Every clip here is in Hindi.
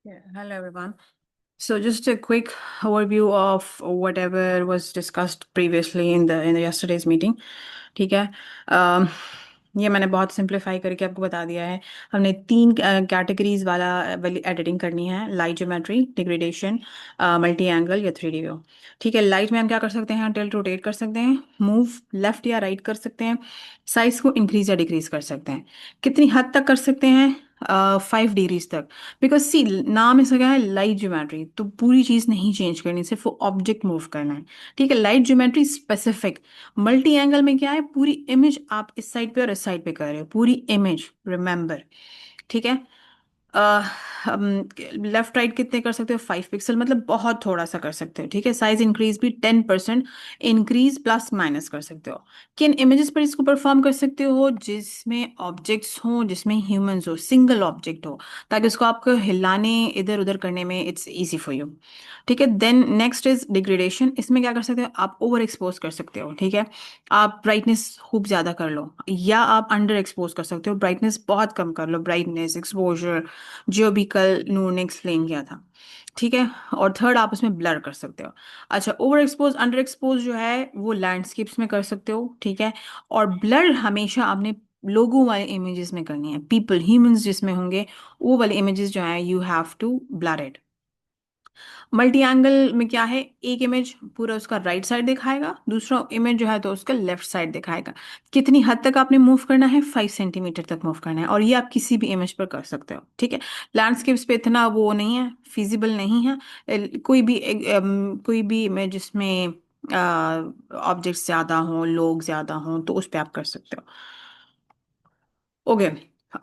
Yeah, hello everyone. So just a quick overview of whatever was discussed previously in the yesterday's meeting. ठीक है। अम, ये मैंने बहुत सिंप्लीफाई करके आपको बता दिया है। हमने तीन कैटेगरीज वाला वाली एडिटिंग करनी है: light geometry, degradation, multi angle या 3D व्यू। ठीक है। लाइट में हम क्या कर सकते हैं? टिल्ट रोटेट कर सकते हैं, मूव लेफ्ट या राइट कर सकते हैं, साइज को इंक्रीज या डिक्रीज कर सकते हैं। कितनी हद तक कर सकते हैं? 5 डिग्रीज तक। बिकॉज सी, नाम इसका क्या है? Light geometry. तो पूरी चीज नहीं चेंज करनी, सिर्फ वो ऑब्जेक्ट मूव करना है। ठीक है। Light geometry specific. Multi angle में क्या है? पूरी इमेज आप इस साइड पे और इस साइड पे कर रहे हो, पूरी इमेज, रिमेंबर। ठीक है। लेफ्ट राइट कितने कर सकते हो? 5 पिक्सल, मतलब बहुत थोड़ा सा कर सकते हो। ठीक है। साइज इंक्रीज भी 10% इंक्रीज प्लस माइनस कर सकते हो। किन इमेजेस पर इसको परफॉर्म कर सकते हो? जिसमें ऑब्जेक्ट्स हो, जिसमें ह्यूमंस हो, सिंगल ऑब्जेक्ट हो, ताकि उसको आपको हिलाने इधर उधर करने में इट्स इजी फॉर यू। ठीक है। Then next is degradation. इसमें क्या कर सकते हो? आप ओवर एक्सपोज कर सकते हो। ठीक है। आप ब्राइटनेस खूब ज्यादा कर लो, या आप अंडर एक्सपोज कर सकते हो, ब्राइटनेस बहुत कम कर लो। ब्राइटनेस, एक्सपोजर, जो भी कल नूर ने एक्सप्लेन किया था। ठीक है। और थर्ड, आप उसमें ब्लर कर सकते हो। अच्छा, ओवर एक्सपोज अंडर एक्सपोज जो है वो लैंडस्केप्स में कर सकते हो। ठीक है। और ब्लर हमेशा आपने लोगों वाले इमेजेस में करनी है, पीपल, ह्यूमंस जिसमें होंगे, वो वाले इमेजेस जो है you have to blur it. Multi angle में क्या है? एक इमेज पूरा उसका राइट साइड दिखाएगा, दूसरा इमेज जो है तो उसका लेफ्ट साइड दिखाएगा। कितनी हद तक आपने मूव करना है? 5 सेंटीमीटर तक मूव करना है, और ये आप किसी भी इमेज पर कर सकते हो। ठीक है। लैंडस्केप्स पे इतना वो नहीं है, फिजिबल नहीं है। कोई भी इमेज जिसमें ऑब्जेक्ट्स ज्यादा हों, लोग ज्यादा हों, तो उस पर आप कर सकते हो। Okay.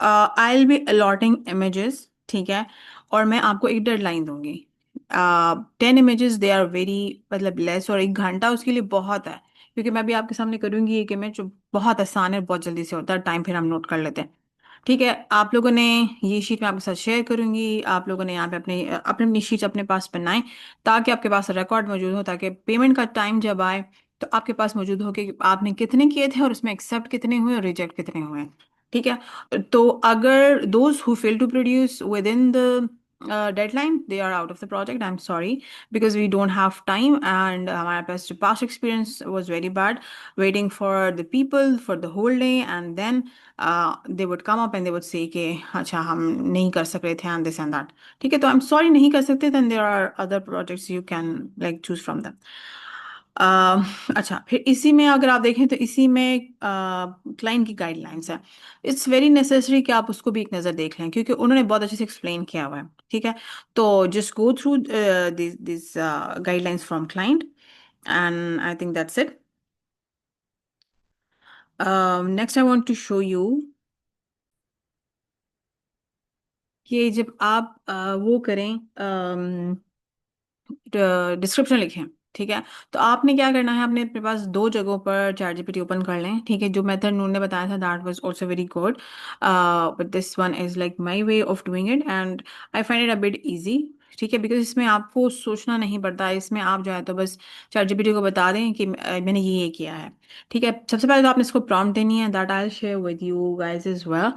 I will be allotting images. ठीक है। और मैं आपको एक डेडलाइन दूंगी। 10 इमेजेस, दे आर वेरी, मतलब लेस, और 1 घंटा उसके लिए बहुत है। क्योंकि मैं भी आपके सामने करूंगी एक इमेज जो बहुत आसान है, बहुत जल्दी से होता है, टाइम फिर हम नोट कर लेते हैं। ठीक है। आप लोगों ने ये शीट मैं आपके साथ शेयर करूंगी, आप लोगों ने यहाँ पे अपने अपनी अपनी शीट अपने पास बनाएं, ताकि आपके पास रिकॉर्ड मौजूद हो, ताकि पेमेंट का टाइम जब आए तो आपके पास मौजूद हो कि आपने कितने किए थे और उसमें एक्सेप्ट कितने हुए और रिजेक्ट कितने हुए। ठीक है। तो अगर those who fail to produce within the deadline, they are out of the project. I am sorry, because we don't have time, and हमारे पास जो past experience was very bad, waiting for the people for the whole day, and then they would come up and they would say कि अच्छा हम नहीं कर सक रहे थे, एंड दिस एंड दैट। ठीक है। तो आई एम सॉरी, नहीं कर सकते, then there are other projects you can like choose from them. अच्छा, फिर इसी में अगर आप देखें तो इसी में क्लाइंट की गाइडलाइंस है। इट्स वेरी नेसेसरी कि आप उसको भी एक नज़र देख लें, क्योंकि उन्होंने बहुत अच्छे से एक्सप्लेन किया हुआ है। ठीक है। तो just go through this guidelines from client, and I think that's it. Next I want to show you कि जब आप वो करें, डिस्क्रिप्शन लिखें। ठीक है। तो आपने क्या करना है? आपने अपने पास दो जगहों पर चैट जीपीटी ओपन कर लें। ठीक है। जो मेथड नूर ने बताया था, that was also very good, but this one is like my way of doing it, and I find it a bit easy. ठीक है। बिकॉज इसमें आपको सोचना नहीं पड़ता, इसमें आप जो है तो बस चैट जीपीटी को बता दें कि मैंने ये किया है। ठीक है। सबसे पहले तो आपने इसको प्रॉम्प्ट देनी है, that I share with you guys as well.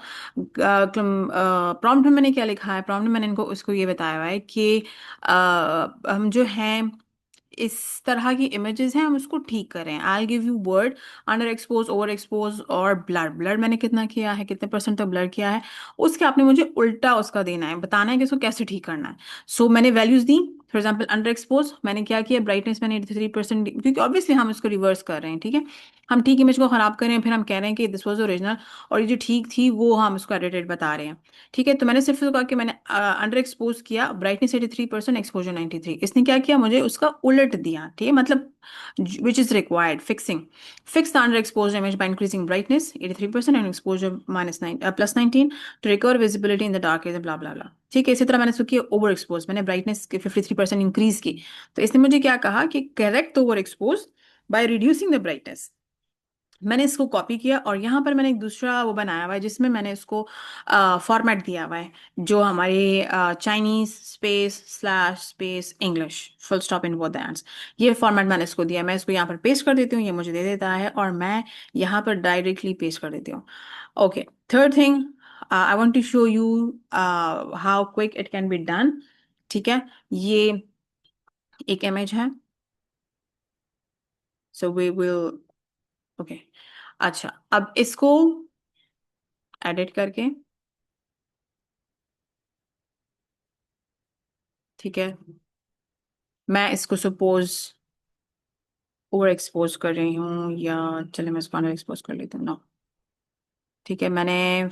Prompt में मैंने क्या लिखा है? प्रॉम्प्ट में मैंने इनको उसको ये बताया हुआ है कि हम जो हैं, इस तरह की इमेजेस हैं, हम उसको ठीक करें। I give you word: under expose, over expose और ब्लर। ब्लर मैंने कितना किया है, कितने परसेंट तक ब्लर किया है, उसके आपने मुझे उल्टा उसका देना है, बताना है कि इसको कैसे ठीक करना है। सो मैंने values the. For example under expose मैंने क्या किया? ब्राइटनेस मैंने 83%, क्योंकि ऑब्वियसली हम इसको रिवर्स कर रहे हैं। ठीक है। हम ठीक इमेज को खराब कर रहे हैं, फिर हम कह रहे हैं कि दिस वॉज ओरिजिनल, और ये जो ठीक थी वो हम उसको एडिटेड बता रहे हैं। ठीक है। तो मैंने सिर्फ इसको कहा कि मैंने अंडर एक्सपोज किया, ब्राइटनेस 83%, एक्सपोजर 93। इसने क्या किया? मुझे उसका उलट दिया। ठीक है। मतलब which is required fixing: fix the under expose image by increasing brightness 83% and exposure +19 to recover visibility in the dark area, blah blah blah. ठीक है। इसी तरह मैंने इसको किया ओवर एक्सपोज, मैंने ब्राइटनेस के 53% इंक्रीज की। तो इसने मुझे क्या कहा कि correct over expose by reducing the brightness. मैंने इसको कॉपी किया, और यहाँ पर मैंने एक दूसरा वो बनाया हुआ है, जिसमें मैंने इसको फॉर्मेट दिया हुआ है, जो हमारे Chinese space slash space English full stop in both the ends, ये फॉर्मेट मैंने इसको दिया। मैं इसको यहाँ पर पेस्ट कर देती हूँ, ये मुझे दे देता है, और मैं यहाँ पर डायरेक्टली पेस्ट कर देती हूँ। Okay. Third thing, I want to show you how quick it can be done. ठीक है, ये एक इमेज है, सो वी विल, ओके। अच्छा, अब इसको एडिट करके, ठीक है, मैं इसको सपोज ओवर एक्सपोज कर रही हूँ, या चले मैं इसको अंडर एक्सपोज कर लेती हूँ ना। ठीक है, मैंने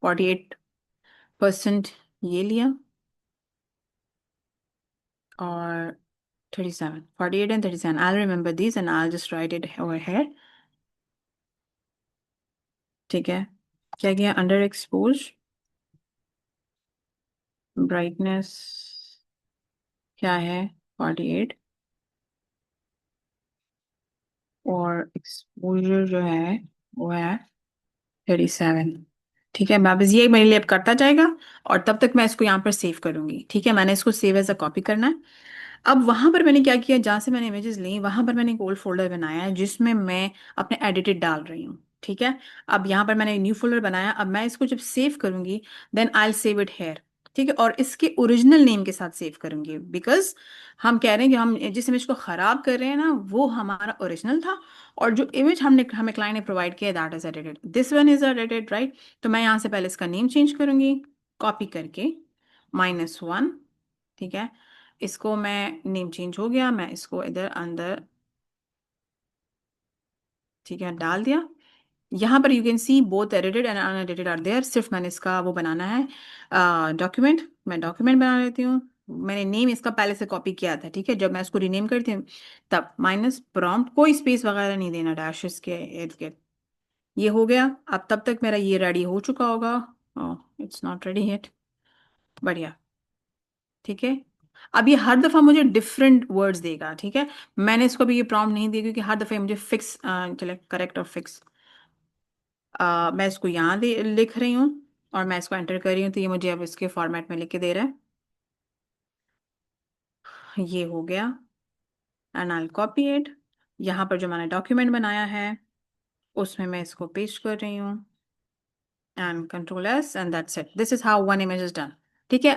48% ये लिया, और 37, 48 and 37, I'll remember these and I'll just write it over here। ठीक है, क्या किया, अंडर एक्सपोज, ब्राइटनेस क्या है, 48, और एक्सपोजर जो है वो है 37। ठीक है, मैं बस ये मेरे लिए अब करता जाएगा, और तब तक मैं इसको यहाँ पर सेव करूंगी। ठीक है, मैंने इसको सेव एज अ कॉपी करना है। अब वहां पर मैंने क्या किया, जहां से मैंने इमेजेस ली वहां पर मैंने एक ओल्ड फोल्डर बनाया है जिसमें मैं अपने एडिटेड डाल रही हूँ। ठीक है, अब यहाँ पर मैंने न्यू फोल्डर बनाया, अब मैं इसको जब सेव करूंगी then I will save it here. ठीक है, और इसके ओरिजिनल नेम के साथ सेव करूंगी, बिकॉज हम कह रहे हैं कि हम जिस इमेज को खराब कर रहे हैं ना वो हमारा ओरिजिनल था, और जो इमेज हमने हमें क्लाइंट ने प्रोवाइड किया that is edited, this one is edited, right. तो मैं यहाँ से पहले इसका नेम चेंज करूंगी, कॉपी करके, -1। ठीक है, इसको मैं, नेम चेंज हो गया, मैं इसको इधर अंदर, ठीक है, डाल दिया। यहाँ पर you can see both edited and unedited are there, सिर्फ मैंने इसका वो बनाना है डॉक्यूमेंट, मैं डॉक्यूमेंट बना लेती हूँ। मैंने नेम इसका पहले से कॉपी किया था, ठीक है, जब मैं इसको रीनेम करती हूँ तब माइनस प्रॉम्प्ट, कोई स्पेस वगैरह नहीं देना डैशेस के इर्द गिर्द। ये हो गया, अब तब तक मेरा ये रेडी हो चुका होगा। इट्स नॉट रेडी येट, बढ़िया। ठीक है, अब ये हर दफा मुझे डिफरेंट वर्ड्स देगा। ठीक है, मैंने इसको भी ये प्रॉम्प्ट नहीं दिया क्योंकि हर दफा ये मुझे फिक्स, चले करेक्ट और फिक्स, मैं इसको यहाँ लिख रही हूँ, और मैं इसको एंटर कर रही हूँ, तो ये मुझे अब इसके फॉर्मेट में लिख के दे रहा है। ये हो गया, एंड आई कॉपी इट, यहाँ पर जो मैंने डॉक्यूमेंट बनाया है उसमें मैं इसको पेस्ट कर रही हूँ, and control S, and that's it, this is how one image is done. ठीक है,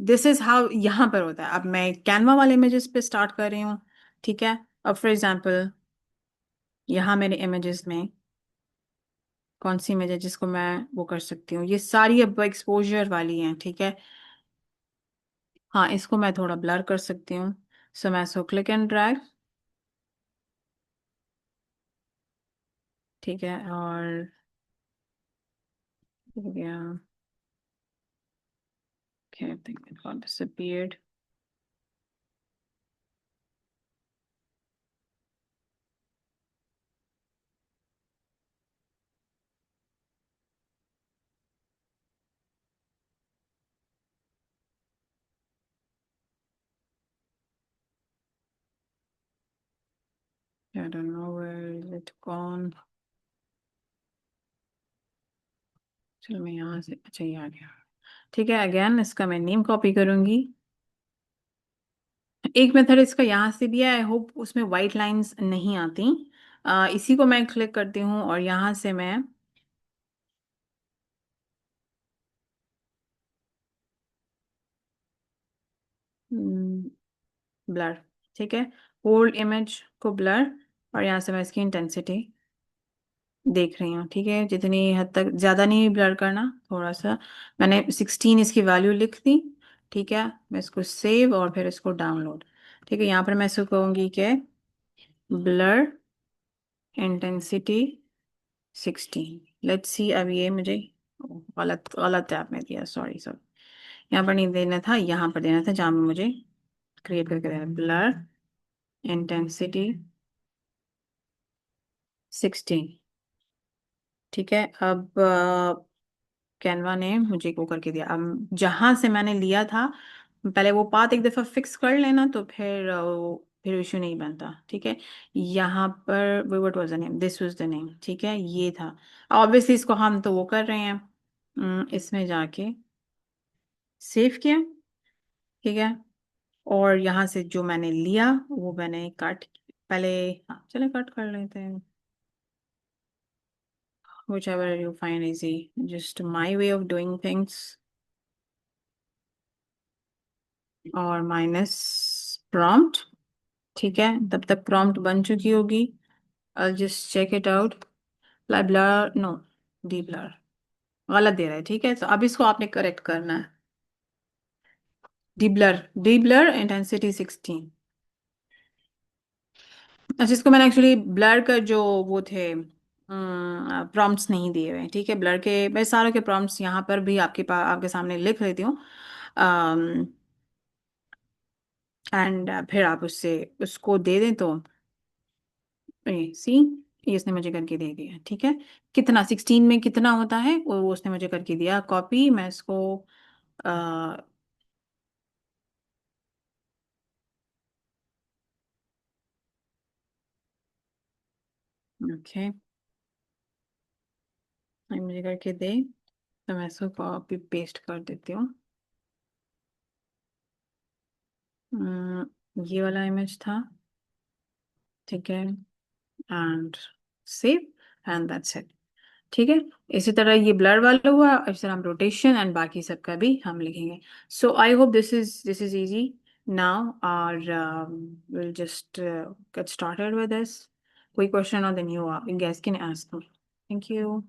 दिस इज हाउ यहाँ पर होता है। अब मैं कैनवा वाले इमेजेस पे स्टार्ट कर रही हूँ। ठीक है, अब फॉर एग्जांपल यहाँ मेरे इमेजेस में कौन सी इमेज है जिसको मैं वो कर सकती हूँ, ये सारी अब एक्सपोजर वाली हैं। ठीक है, हाँ, इसको मैं थोड़ा ब्लर कर सकती हूँ, सो मैं इसको क्लिक एंड ड्रैग। ठीक है, और हो गया, okay, I think it got disappeared। I don't know where is it gone। चलो मैं यहाँ से, अच्छा ये आ गया। ठीक है, अगेन इसका मैं नेम कॉपी करूंगी। एक मेथड इसका यहाँ से भी है, आई होप उसमें वाइट लाइंस नहीं आती। इसी को मैं क्लिक करती हूँ और यहाँ से मैं ब्लर, ठीक है, होल्ड इमेज को ब्लर, और यहाँ से मैं इसकी इंटेंसिटी देख रही हूँ। ठीक है, जितनी हद तक, ज़्यादा नहीं ब्लर करना, थोड़ा सा, मैंने 16 इसकी वैल्यू लिख दी। ठीक है, मैं इसको सेव और फिर इसको डाउनलोड। ठीक है, यहाँ पर मैं इसको कहूँगी कि ब्लर इंटेंसिटी 16, लेट्स सी। अब ये मुझे गलत गलत टैब में दिया, सॉरी सर, यहाँ पर नहीं देना था, यहाँ पर देना था जहाँ पे मुझे क्रिएट करके देना, ब्लर इंटेंसिटी 16। ठीक है, अब कैनवा ने मुझे वो करके दिया। अब जहां से मैंने लिया था, पहले वो पाथ एक दफा फिक्स कर लेना, तो फिर इश्यू नहीं बनता। ठीक है, यहाँ पर what was the name, this was the name. ठीक है, ये था, ऑब्वियसली इसको हम तो वो कर रहे हैं, इसमें जाके सेव किया। ठीक है, और यहाँ से जो मैंने लिया वो मैंने कट, पहले, हाँ चले कट कर लेते हैं। whichever you find easy, just my way of doing things, और माइनस प्रॉम्प्ट। ठीक है, तब तक प्रॉम्प्ट बन चुकी होगी। I'll just check it out. Blur, no, deblur गलत दे रहा है। ठीक है, तो अब इसको आपने करेक्ट करना है। D blur intensity 16। अच्छा, इसको मैंने एक्चुअली ब्लर का जो वो थे प्रॉम्प्ट्स नहीं दिए हुए हैं। ठीक है, ब्लर के मैं सारों के प्रॉम्प्ट्स यहाँ पर भी आपके पास आपके सामने लिख लेती हूँ। एंड फिर आप उससे उसको दे दें तो सी, ये इसने मुझे करके दे दिया। ठीक है, कितना 16 में कितना होता है वो उसने मुझे करके दिया। कॉपी, मैं इसको ओके, मुझे करके दे, तो मैं इसको कॉपी पेस्ट कर देती हूँ। ये वाला इमेज था। ठीक है, and save, and that's it. ठीक है, इसी तरह ये ब्लर वाला हुआ, इस तरह हम रोटेशन एंड बाकी सब का भी हम लिखेंगे। So I hope this is easy now, और will just get started with this. कोई क्वेश्चन और then you guys can ask me. Thank you.